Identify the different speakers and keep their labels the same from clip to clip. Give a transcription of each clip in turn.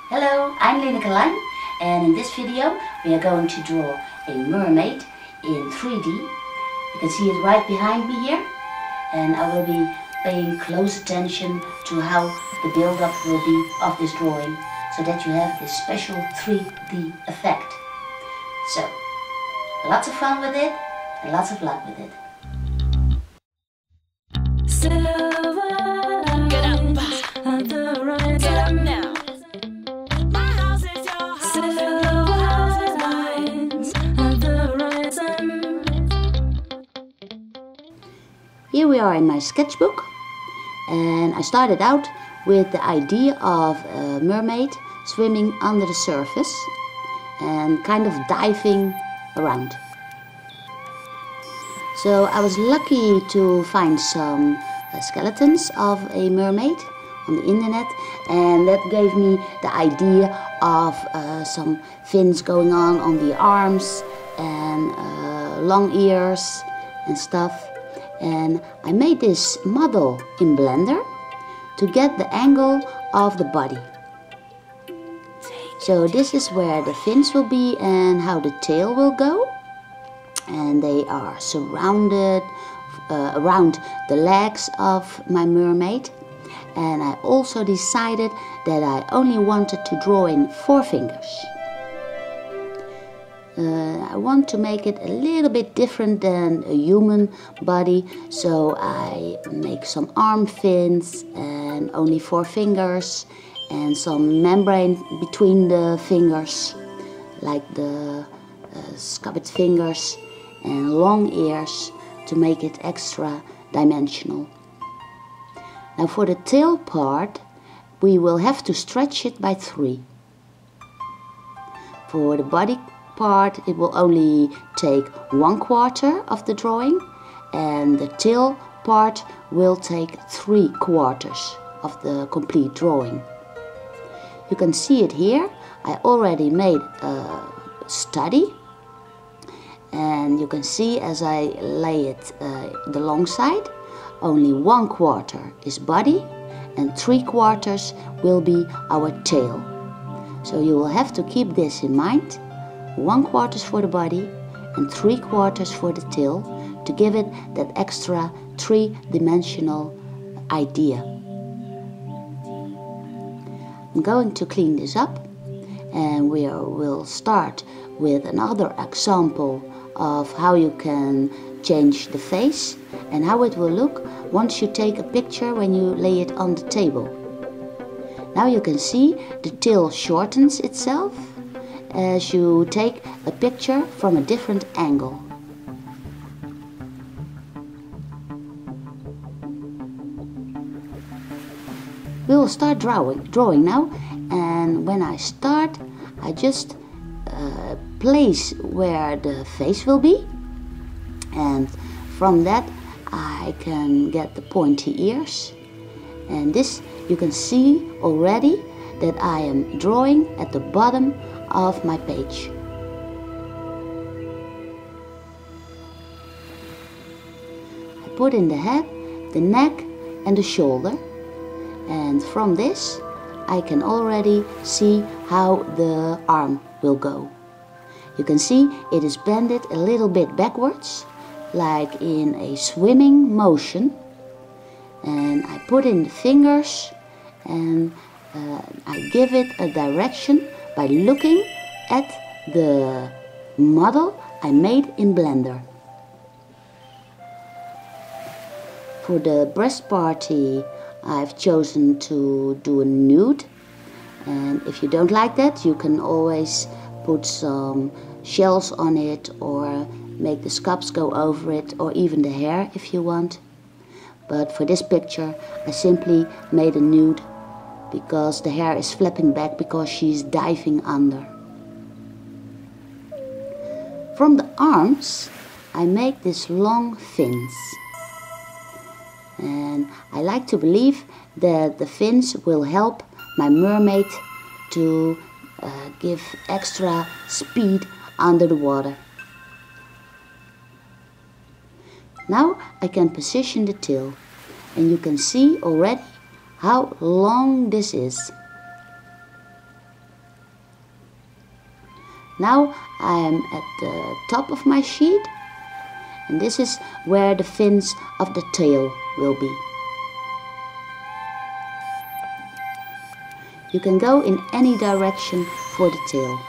Speaker 1: Hello, I'm Lineke Lijn, and in this video we are going to draw a mermaid in 3D. You can see it right behind me here, and I will be paying close attention to how the build-up will be of this drawing, so that you have this special 3D effect. So, lots of fun with it and lots of luck with it. Here we are in my sketchbook, and I started out with the idea of a mermaid swimming under the surface and kind of diving around. So I was lucky to find some skeletons of a mermaid on the internet, and that gave me the idea of some fins going on the arms and long ears and stuff. And I made this model in Blender to get the angle of the body. So this is where the fins will be and how the tail will go. And they are surrounded around the legs of my mermaid. And I also decided that I only wanted to draw in 4 fingers. I want to make it a little bit different than a human body, so I make some arm fins and only 4 fingers and some membrane between the fingers, like the scabbard fingers, and long ears to make it extra dimensional. Now for the tail part, we will have to stretch it by 3. For the body part, it will only take 1/4 of the drawing, and the tail part will take 3/4 of the complete drawing. You can see it here. I already made a study, and you can see as I lay it the long side, only 1/4 is body and 3/4 will be our tail. So you will have to keep this in mind. 1/4 for the body and 3/4 for the tail to give it that extra 3-dimensional idea. I'm going to clean this up, and we'll start with another example of how you can change the face and how it will look once you take a picture when you lay it on the table. Now you can see the tail shortens itself as you take a picture from a different angle. We will start drawing now, and when I start, I just place where the face will be, and from that I can get the pointy ears. And this you can see already that I am drawing at the bottom of my page. I put in the head, the neck and the shoulder, and from this I can already see how the arm will go. You can see it is bended a little bit backwards, like in a swimming motion, and I put in the fingers, and I give it a direction by looking at the model I made in Blender. For the breast party, I've chosen to do a nude, and if you don't like that, you can always put some shells on it or make the scups go over it, or even the hair if you want. But for this picture I simply made a nude because the hair is flapping back because she's diving under. From the arms I make these long fins, and I like to believe that the fins will help my mermaid to give extra speed under the water. Now I can position the tail, and you can see already how long this is. Now I'm at the top of my sheet, and this is where the fins of the tail will be. You can go in any direction for the tail.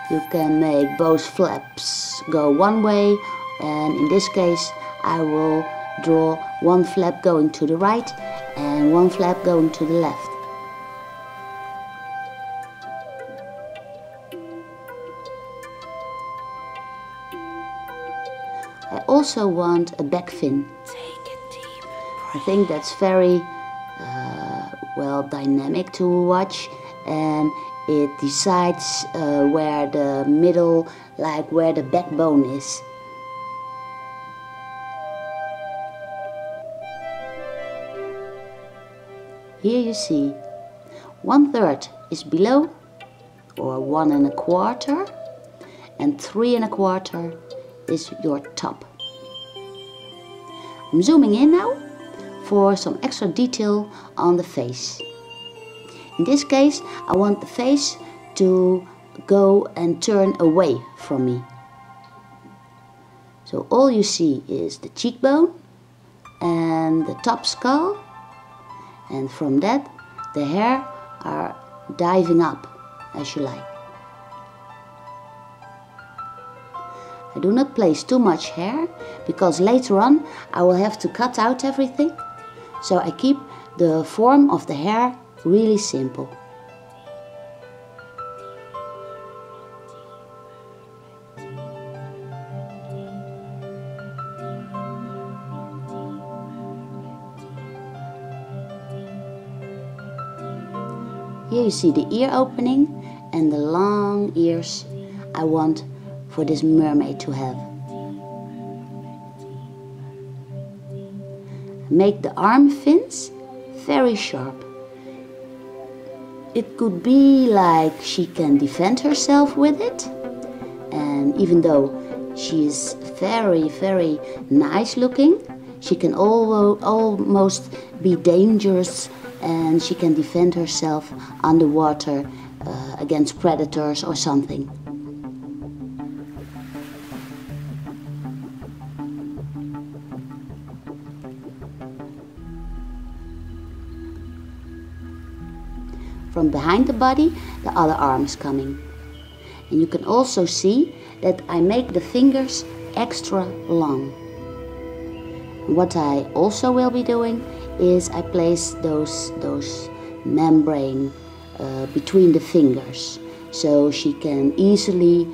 Speaker 1: You can make both flaps go one way, and in this case I will draw one flap going to the right and one flap going to the left. I also want a back fin. I think that's very well dynamic to watch, and it decides where the middle, like where the backbone is. Here you see 1/3 is below, or 1 1/4, and 3 1/4 is your top. I'm zooming in now for some extra detail on the face. In this case, I want the face to go and turn away from me. So all you see is the cheekbone and the top skull, and from that the hair are diving up as you like. I do not place too much hair because later on I will have to cut out everything, so I keep the form of the hair really simple. Here you see the ear opening and the long ears I want for this mermaid to have. Make the arm fins very sharp. It could be like she can defend herself with it, and even though she is very nice looking, she can almost be dangerous, and she can defend herself underwater against predators or something. From behind the body, the other arm is coming. And you can also see that I make the fingers extra long. What I also will be doing is I place those membrane between the fingers, so she can easily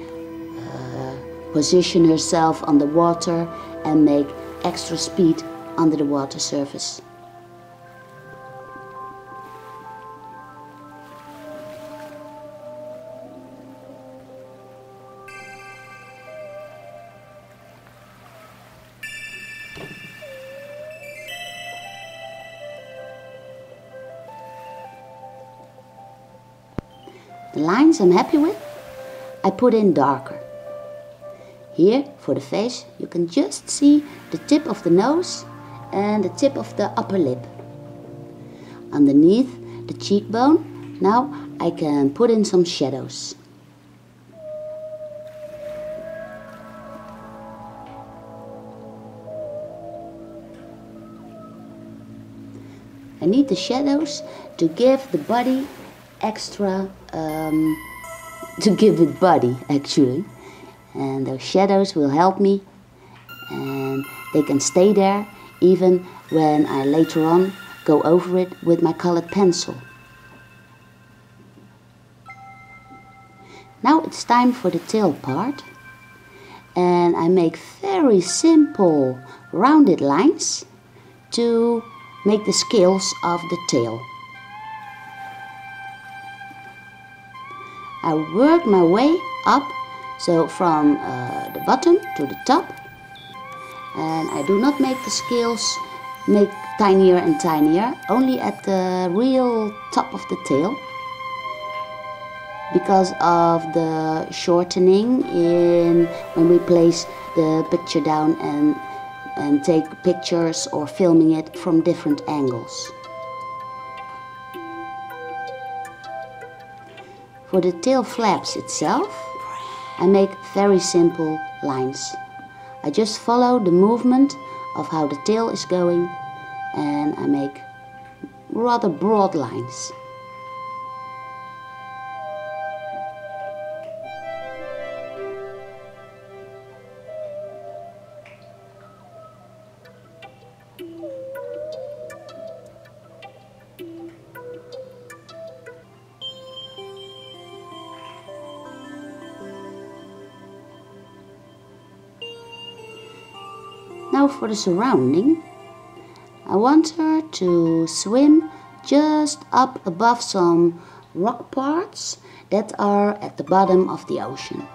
Speaker 1: position herself on the water and make extra speed under the water surface. The lines I'm happy with, I put in darker. Here, for the face, you can just see the tip of the nose and the tip of the upper lip. Underneath the cheekbone, now I can put in some shadows. I need the shadows to give the body extra, to give it body actually, and those shadows will help me, and they can stay there even when I later on go over it with my colored pencil. Now it's time for the tail part, and I make very simple rounded lines to make the scales of the tail. I work my way up, so from the bottom to the top, and I do not make the scales make tinier and tinier, only at the real top of the tail, because of the shortening in when we place the picture down and take pictures or filming it from different angles. For the tail flaps itself, I make very simple lines. I just follow the movement of how the tail is going, and I make rather broad lines. Now for the surrounding, I want her to swim just up above some rock parts that are at the bottom of the ocean.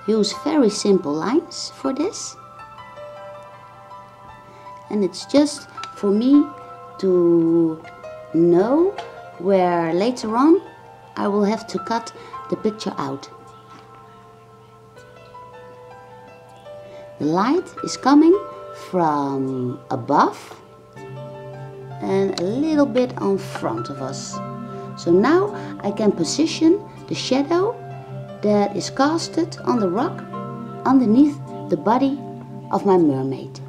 Speaker 1: Use very simple lines for this, and it's just for me to know where later on I will have to cut the picture out. The light is coming from above and a little bit on front of us. So now I can position the shadow that is casted on the rock underneath the body of my mermaid.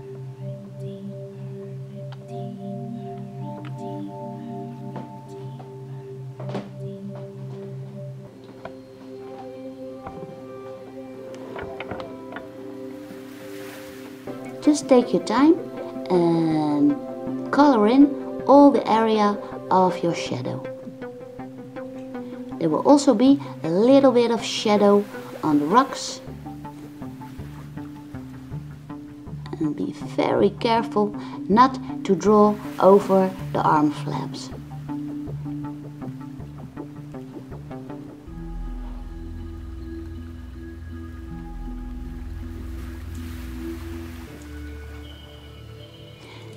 Speaker 1: Just take your time and color in all the area of your shadow. There will also be a little bit of shadow on the rocks. And be very careful not to draw over the arm flaps.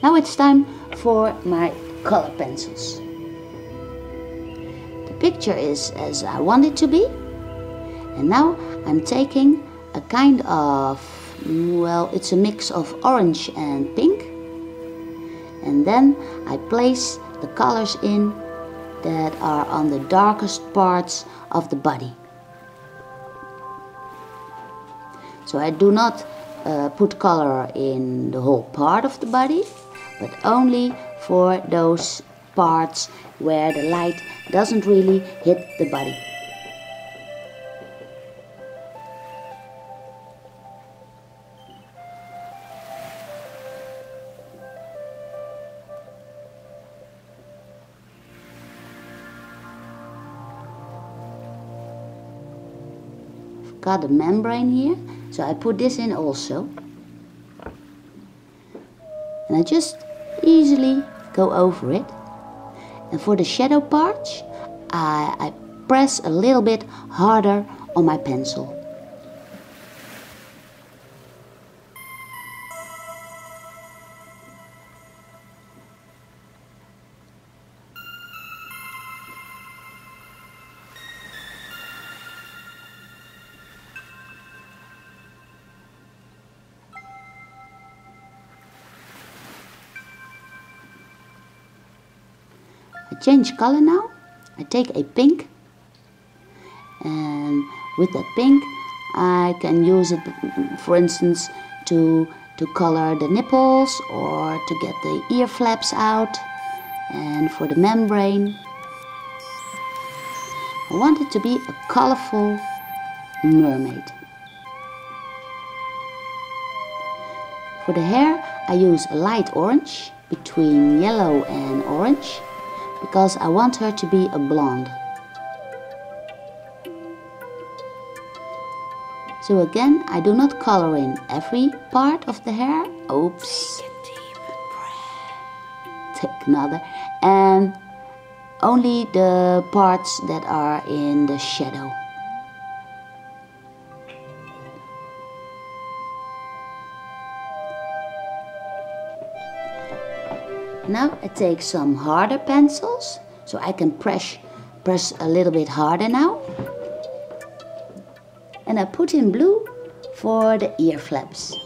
Speaker 1: Now it's time for my color pencils. The picture is as I want it to be, and now I'm taking a kind of, well, it's a mix of orange and pink, and then I place the colors in that are on the darkest parts of the body. So I do not put color in the whole part of the body, but only for those parts where the light doesn't really hit the body. I've got a membrane here, so I put this in also. And I just easily go over it. And for the shadow parts, I press a little bit harder on my pencil. I change color now. I take a pink, and with that pink I can use it, for instance, to color the nipples or to get the ear flaps out. And for the membrane, I want it to be a colorful mermaid. For the hair I use a light orange between yellow and orange, because I want her to be a blonde. So again, I do not color in every part of the hair. Oops. Take another. And only the parts that are in the shadow. Now I take some harder pencils, so I can press a little bit harder now. And I put in blue for the ear flaps.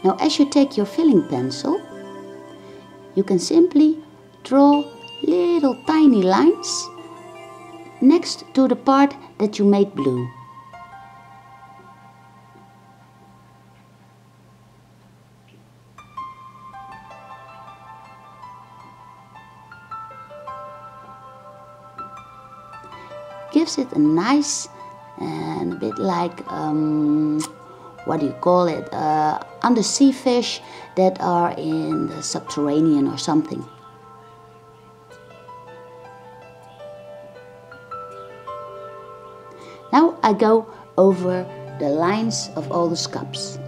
Speaker 1: Now as you take your filling pencil, you can simply draw little tiny tiny lines next to the part that you made blue. Gives it a nice and a bit like, what do you call it, undersea fish that are in the subterranean or something. Now I go over the lines of all the scups.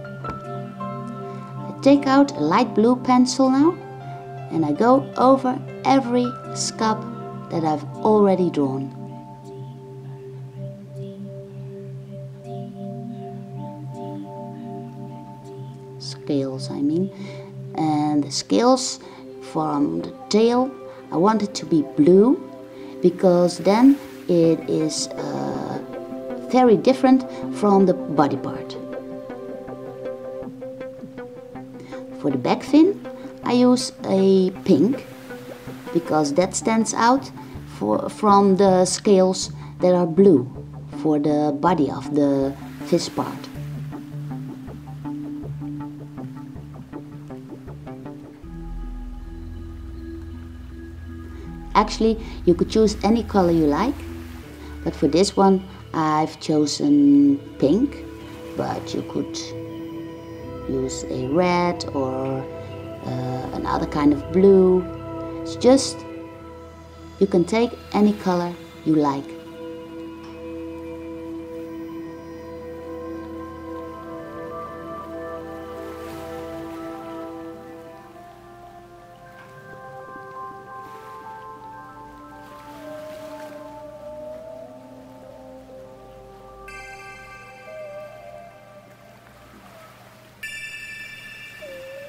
Speaker 1: I take out a light blue pencil now and I go over every scup that I've already drawn. Scales, I mean. And the scales from the tail, I want it to be blue because then it is very different from the body part. For the back fin, I use a pink because that stands out from the scales that are blue for the body of the fish part. Actually, you could choose any color you like, but for this one I've chosen pink, but you could use a red or another kind of blue. It's just, you can take any color you like.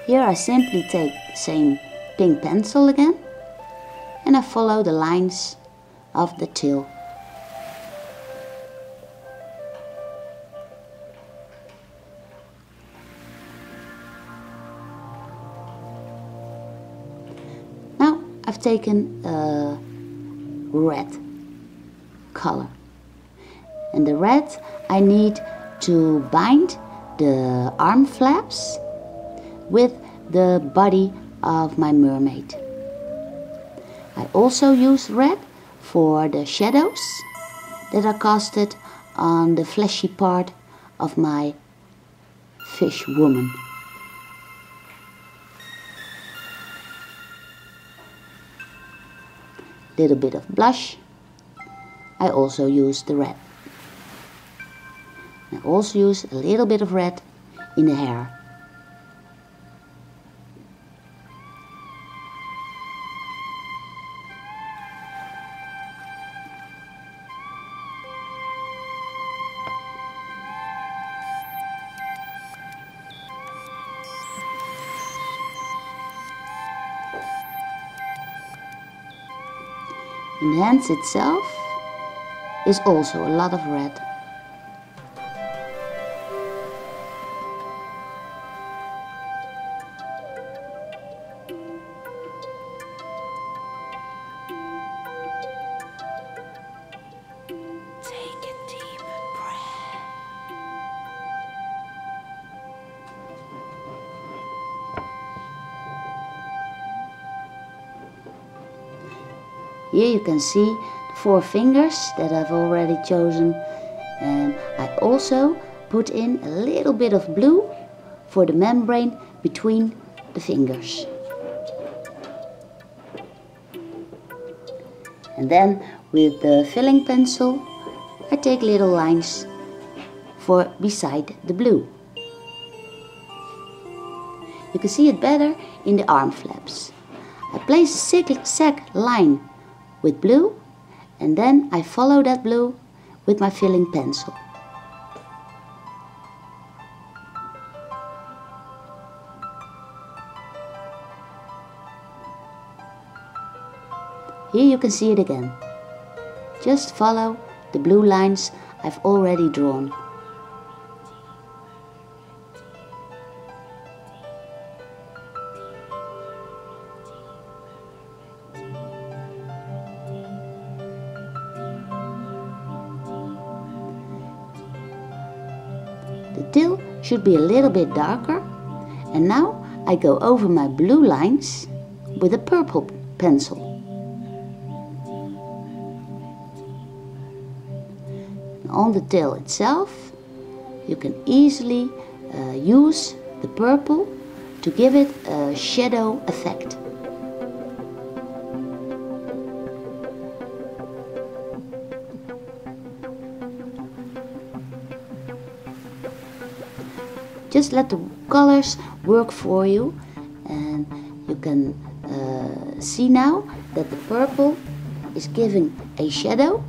Speaker 1: Here I simply take the same pink pencil again and I follow the lines of the tail. Now I've taken a red color, and the red I need to bind the arm flaps with the body of my mermaid. I also use red for the shadows that are casted on the fleshy part of my fish woman. Little bit of blush. I also use the red. I also use a little bit of red in the hair. In the hands itself is also a lot of red.
Speaker 2: Take a deep breath.
Speaker 1: Here you can see the 4 fingers that I've already chosen, and I also put in a little bit of blue for the membrane between the fingers. And then with the filling pencil I take little lines for beside the blue. You can see it better in the arm flaps. I place a zigzag line with blue and then I follow that blue with my filling pencil. Here you can see it again. Just follow the blue lines I've already drawn. tail should be a little bit darker. And now I go over my blue lines with a purple pencil. On the tail itself, you can easily use the purple to give it a shadow effect. Just let the colors work for you, and you can see now that the purple is giving a shadow.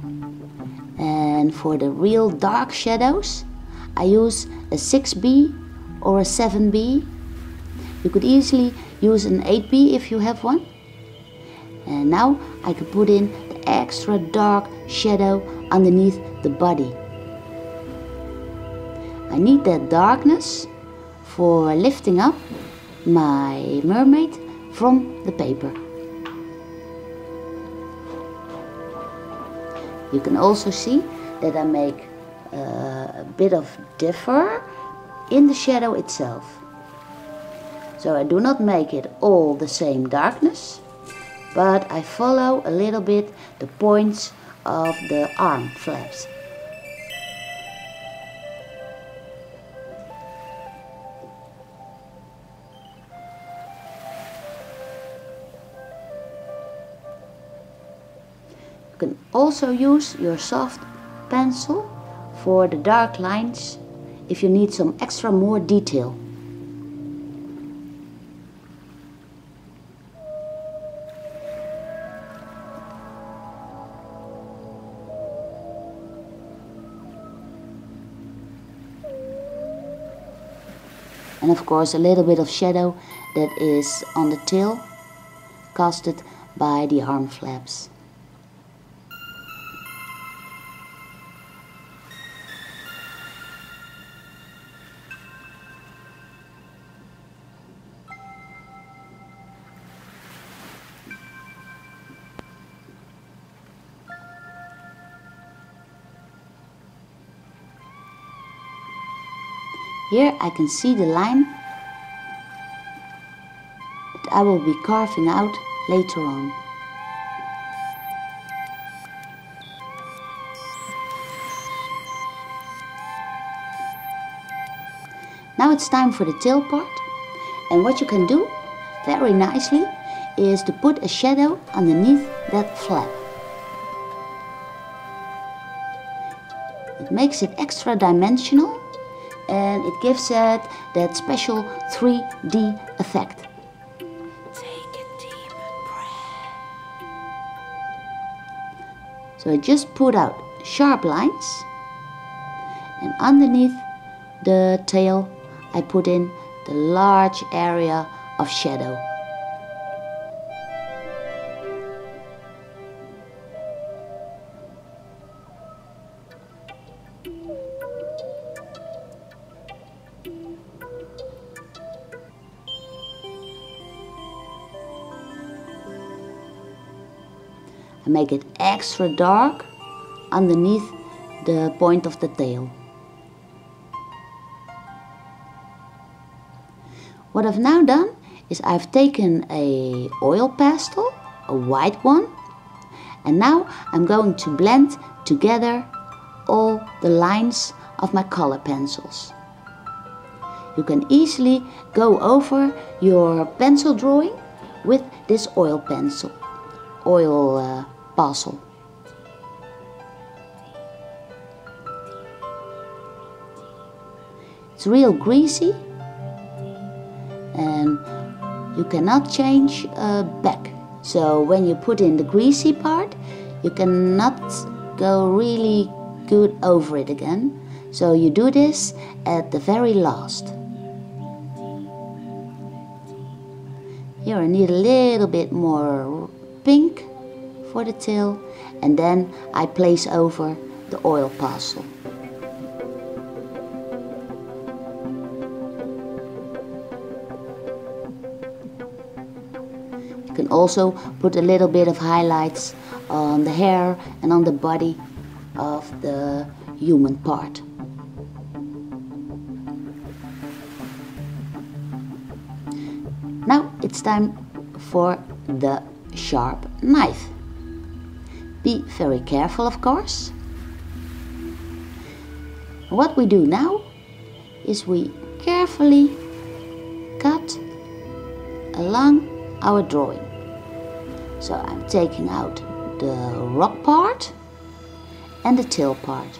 Speaker 1: And for the real dark shadows, I use a 6B or a 7B. You could easily use an 8B if you have one. And now I can put in the extra dark shadow underneath the body. I need that darkness for lifting up my mermaid from the paper. You can also see that I make a bit of differ in the shadow itself. So I do not make it all the same darkness, but I follow a little bit the points of the arm flaps. You can also use your soft pencil for the dark lines if you need some extra more detail. And of course a little bit of shadow that is on the tail, casted by the arm flaps. Here I can see the line that I will be carving out later on. Now it's time for the tail part, and what you can do very nicely is to put a shadow underneath that flap. It makes it extra dimensional, and it gives it that special 3D effect.
Speaker 2: Take a deep breath.
Speaker 1: So I just put out sharp lines, and underneath the tail I put in the large area of shadow. I make it extra dark underneath the point of the tail. What I've now done is I've taken a oil pastel, a white one, and now I'm going to blend together all the lines of my color pencils. You can easily go over your pencil drawing with this oil pencil, oil pastel. It's real greasy, and you cannot change back. So when you put in the greasy part, you cannot go really good over it again. So you do this at the very last. Here I need a little bit more pink for the tail, and then I place over the oil pastel. You can also put a little bit of highlights on the hair and on the body of the human part. Now it's time for the sharp knife. Be very careful, of course. What we do now is we carefully cut along our drawing. So I'm taking out the rock part and the tail part.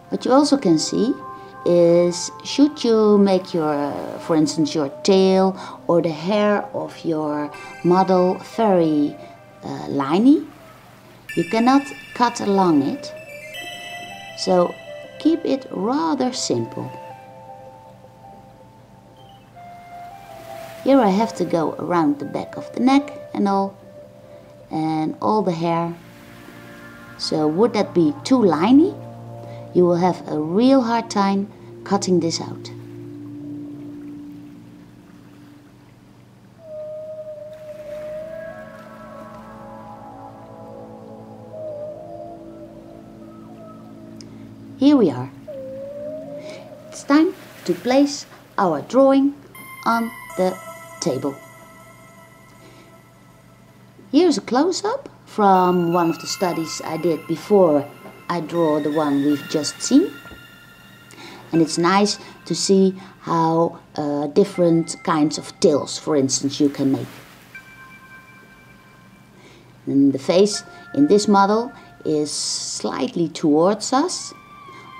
Speaker 1: What you also can see is, should you make your, for instance, your tail or the hair of your model very liney, you cannot cut along it. So keep it rather simple. Here I have to go around the back of the neck and all the hair. So would that be too liney? You will have a real hard time cutting this out. Here we are. It's time to place our drawing on the table. Here's a close-up from one of the studies I did before I draw the one we've just seen. And it's nice to see how different kinds of tails, for instance, you can make. And the face in this model is slightly towards us,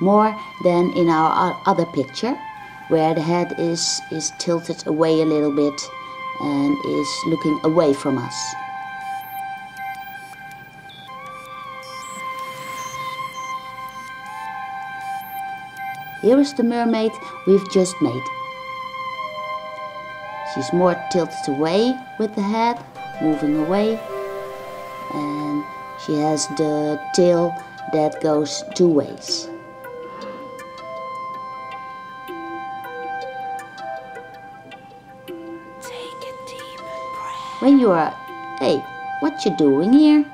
Speaker 1: more than in our other picture, where the head is tilted away a little bit and is looking away from us. Here is the mermaid we've just made. She's more tilted away with the head, moving away, and she has the tail that goes two ways.
Speaker 2: Take a deep breath.
Speaker 1: When you are, hey, what you doing here?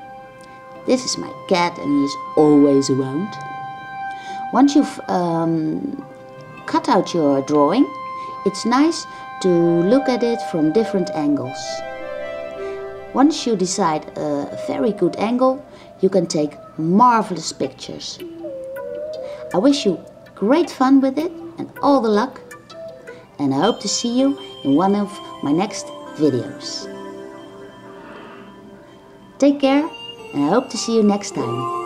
Speaker 1: This is my cat and he's always around. Once you've cut out your drawing, it's nice to look at it from different angles. Once you decide a very good angle, you can take marvelous pictures. I wish you great fun with it and all the luck, and I hope to see you in one of my next videos. Take care, and I hope to see you next time.